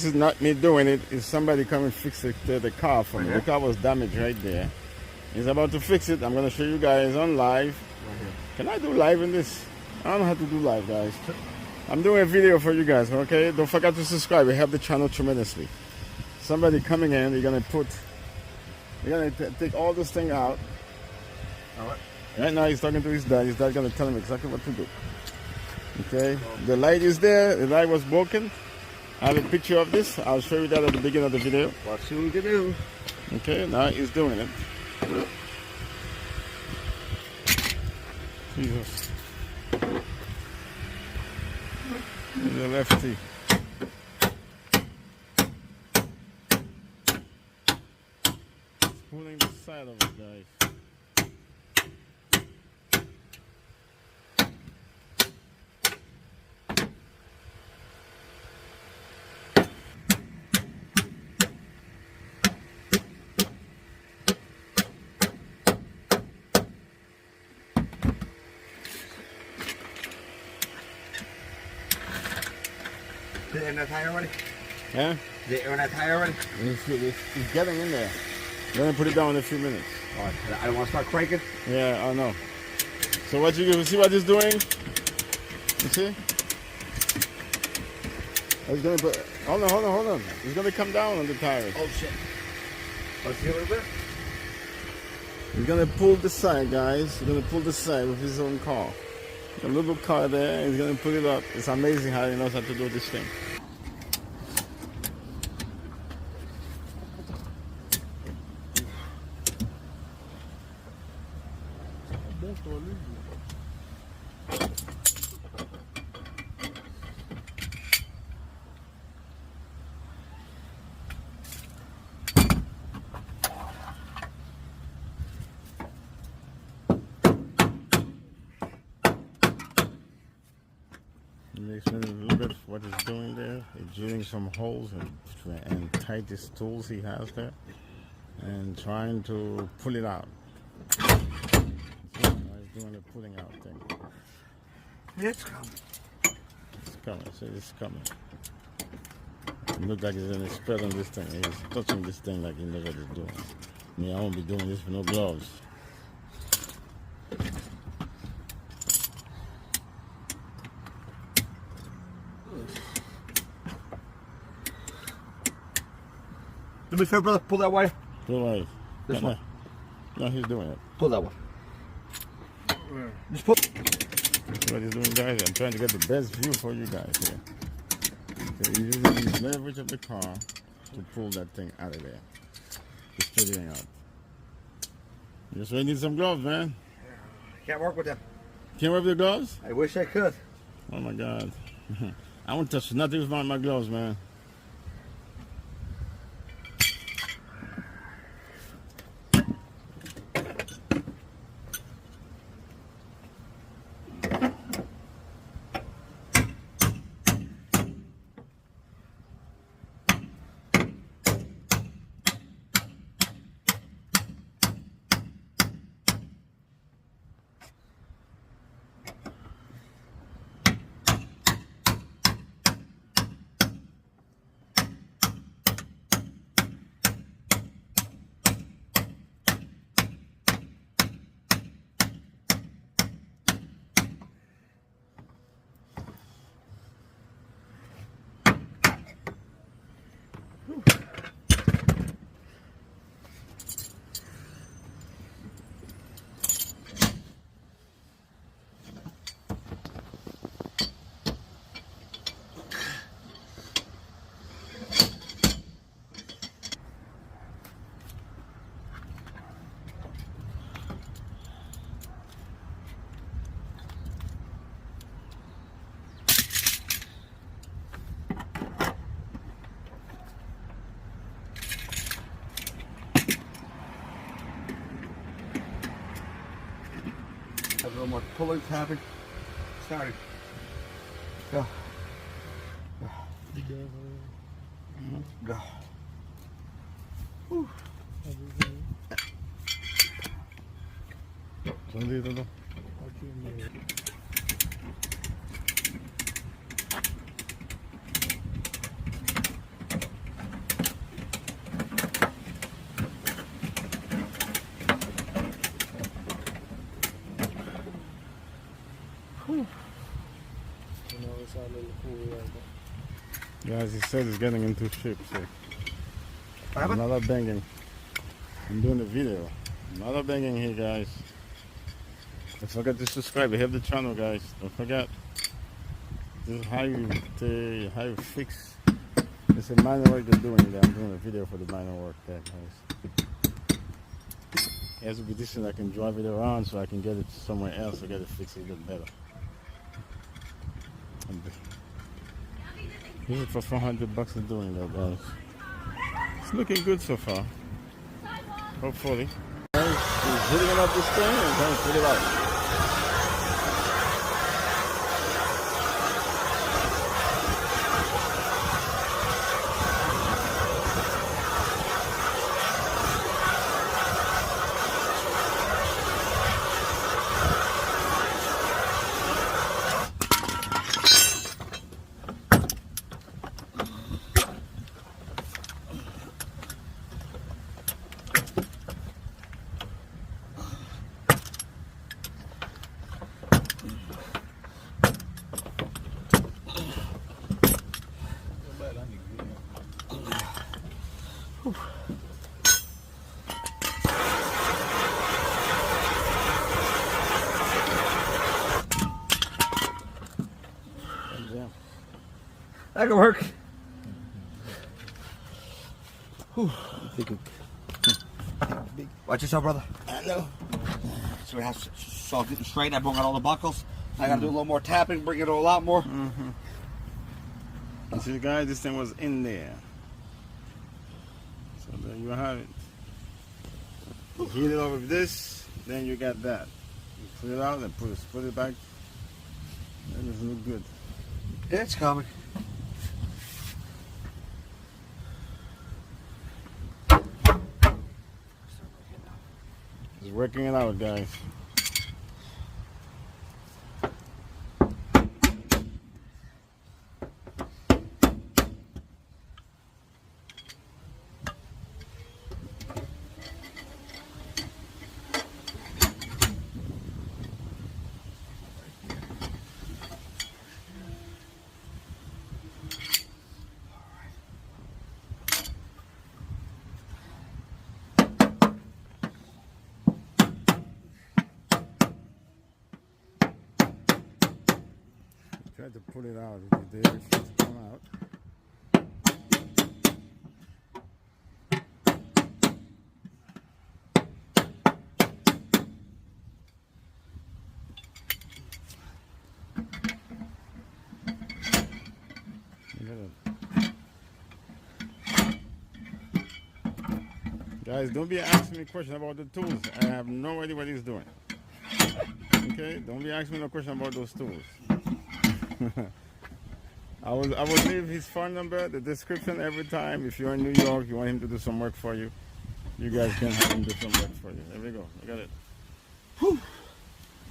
This is not me doing it. It's somebody coming to fix the car for me. The car was damaged right there. He's about to fix it. I'm going to show you guys on live. Can I do live in this? I don't know how to do live, guys. I'm doing a video for you guys, okay? Don't forget to subscribe. We help the channel tremendously. Somebody coming in, you're going to take all this thing out. All right. Right now he's talking to his dad. His dad going to tell him exactly what to do. Okay? The light is there. The light was broken. I have a picture of this. I'll show you that at the beginning of the video. What should we do? Okay, now he's doing it. Jesus. He's a lefty. Pulling the side of it, guys. Is it in that tire already? Yeah? Is it in that tire already? He's getting in there. I'm gonna put it down in a few minutes. All right. I don't want to start cranking. Yeah, I know. So what you see what he's doing? You see? He's gonna put. Hold on. He's gonna come down on the tires. Oh shit. Let's see a little bit. He's gonna pull the side, guys. He's gonna pull the side with his own car. A little car there. He's gonna put it up. It's amazing how he knows how to do this thing. Explain a little bit what he's doing there. He's drilling some holes and tight these tools he has there and trying to pull it out. So he's doing the pulling out thing. It's coming. It's coming. So it's coming. It looks like he's in a spread on this thing. He's touching this thing like he knows what he's doing. I mean, I won't be doing this with no gloves. Do me a favor, brother. Pull that wire. Pull away. This one. No, he's doing it. Pull that one. Just pull. That's what he's doing, guys. I'm trying to get the best view for you guys here. So he's using the leverage of the car to pull that thing out of there. It's figuring out. You just really need some gloves, man. Can't work with them. Can't wear the gloves? I wish I could. Oh my God. I won't touch nothing with my gloves, man. Have a little more pulling, tapping. Starting. Go. Go. Whew. Dito. Guys, he said he's getting into shape, so What happened? another banging. I'm doing the video. Another banging here, guys. Don't forget to subscribe. Help the channel, guys. Don't forget. This is how you fix. It's a minor work they're doing. I'm doing a video for the minor work there, guys. It has to be decent. I can drive it around so I can get it somewhere else to get it fixed a little better. This is for $400 of doing that, guys. It's looking good so far. Hopefully. Guys, he's hitting up this thing and trying to figure it out. That can work. Watch yourself, brother. I know. So it has so getting straight. I brought out all the buckles. I gotta do a little more tapping, bring it a lot more. You see, guys, this thing was in there. So there you have it. You heat it up with this, then you got that. You put it out and put it back. That doesn't look good. It's coming. Just working it out, guys. Try to pull it out. If it refuse to come out. Guys, don't be asking me questions about the tools. I have no idea what he's doing. Okay? Don't be asking me no question about those tools. I will leave his phone number, the description every time. If you're in New York, you want him to do some work for you, you guys can have him do some work for you. There we go. Look at it. Whew.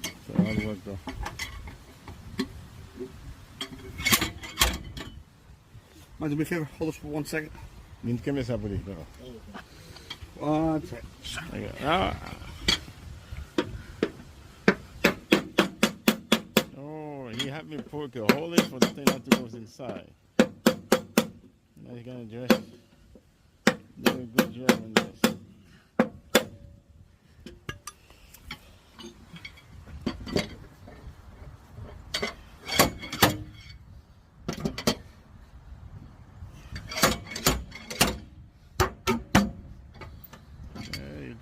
So hard work though. Mind do me a favor, hold this for 1 second. ¿Qué me sabe por ahí? 1 second. Oh, he had me poke a hole in for the thing not to go inside. Now he's gonna just do a good job on this.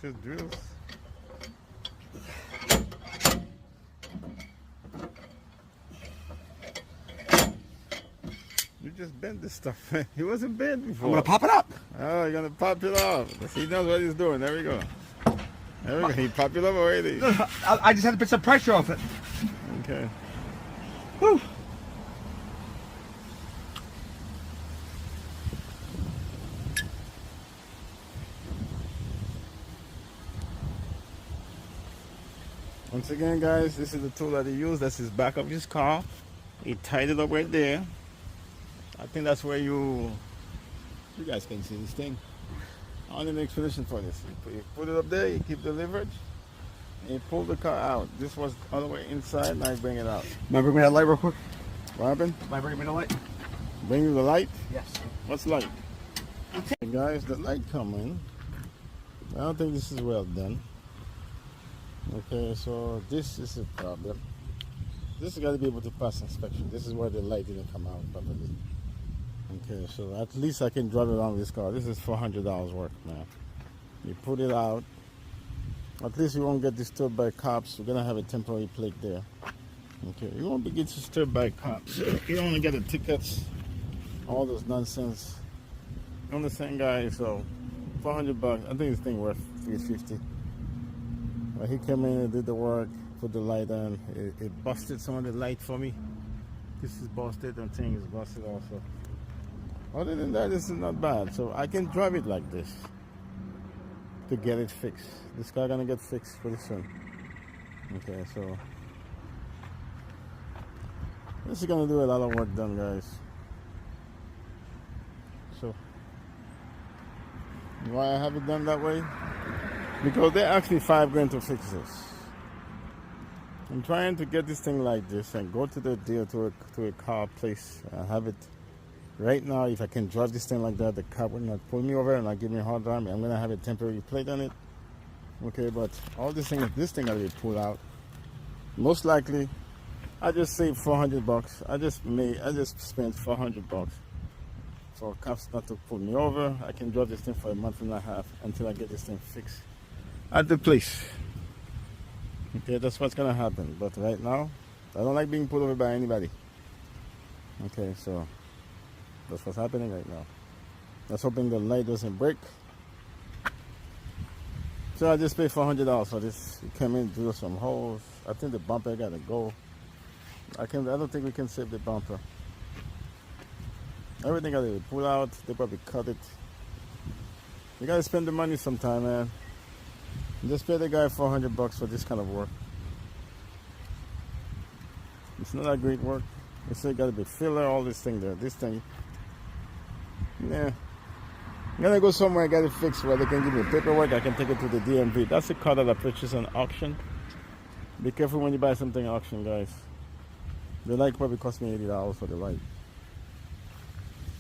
Just drills. You just bent this stuff. He wasn't bent before. I'm gonna pop it up. Oh, you're gonna pop it off. He knows what he's doing. There we go. There we go. He popped it up already. I just had to put some pressure off it. Okay. Whew. Once again, guys, this is the tool that he used. That's his back of his car. He tied it up right there. I think that's where you guys can see this thing. I want an explanation for this. You put it up there, you keep the leverage, and you pull the car out. This was all the way inside, now you bring it out. Might bring me that light real quick? What happened? Might bring me the light? Bring you the light? Yes. What's light? Hey guys, the light coming. I don't think this is well done. Okay, so this is a problem. This has got to be able to pass inspection. This is where the light didn't come out properly. Okay, so at least I can drive around with this car. This is $400 worth, man. You put it out. At least you won't get disturbed by cops. We're gonna have a temporary plate there. Okay, you won't be getting disturbed by cops. You don't want to get the tickets, all those nonsense. You understand, guys? So, $400. I think this thing worth $350. But he came in and did the work, put the light on. It busted some of the light for me. This is busted, and thing is busted also. Other than that, this is not bad. So I can drive it like this to get it fixed. This car gonna get fixed pretty soon. Okay, so this is gonna do a lot of work done, guys. So why I have it done that way? Because they asked me $5 grand to fix this. I'm trying to get this thing like this and go to the deal to a car place and have it. Right now, if I can drive this thing like that, the car will not pull me over and not give me a hard time. I'm gonna have a temporary plate on it. Okay, but all this thing gotta be pulled out. Most likely, I just saved $400. I just spent $400 for cops not to pull me over. I can drive this thing for a month and a half until I get this thing fixed at the place. Okay, that's what's gonna happen. But right now, I don't like being pulled over by anybody. Okay, so that's what's happening right now. Let's hoping the light doesn't break. So I just paid $400 for this. It came in, drew some holes. I think the bumper gotta go. I don't think we can save the bumper. Everything gotta be pulled out. They probably cut it. You gotta spend the money sometime, man. Just pay the guy $400 for this kind of work. It's not that great work. They say gotta be filler, all this thing there. This thing. Yeah. I'm gonna go somewhere and get it fixed where they can give me paperwork. I can take it to the DMV. That's a car that I purchased on auction. Be careful when you buy something at auction, guys. The light probably cost me $80 for the light.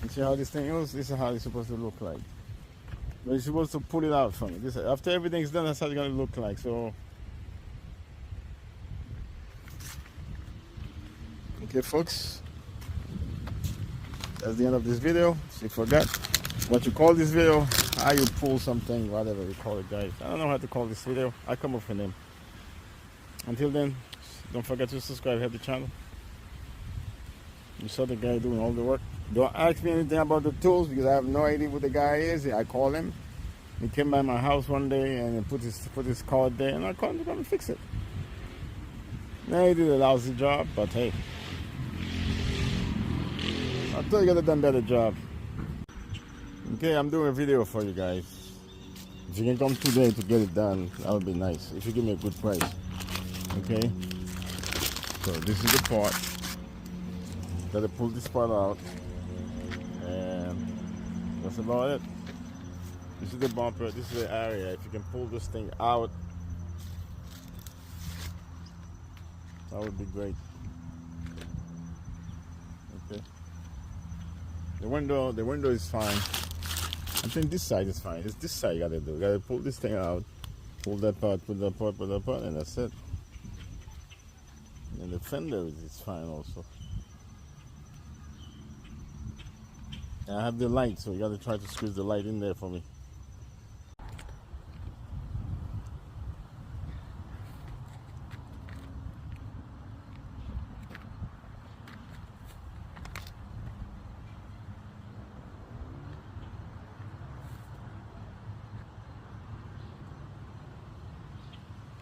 You see how this thing is? This is how it's supposed to look like. But you're supposed to pull it out from it. After everything's done, that's how it's gonna look like. So, okay, folks. That's the end of this video. So you forgot what you call this video, how you pull something, whatever you call it, guys. I don't know how to call this video. I come up with a name. Until then, don't forget to subscribe, help the channel. You saw the guy doing all the work. Don't ask me anything about the tools because I have no idea what the guy is. I call him. He came by my house one day and he put his card there, and I called him to come and fix it. Now he did a lousy job, but hey, I thought he could have done a better job. Okay, I'm doing a video for you guys. If you can come today to get it done, that would be nice. If you give me a good price. Okay. So this is the part. Gotta pull this part out. And that's about it. This is the bumper, this is the area. If you can pull this thing out, that would be great. Okay. The window is fine. I think this side is fine. It's this side you gotta do. You gotta pull this thing out, pull that part, put that part, and that's it. And the fender is fine also. And I have the light, so you gotta try to squeeze the light in there for me.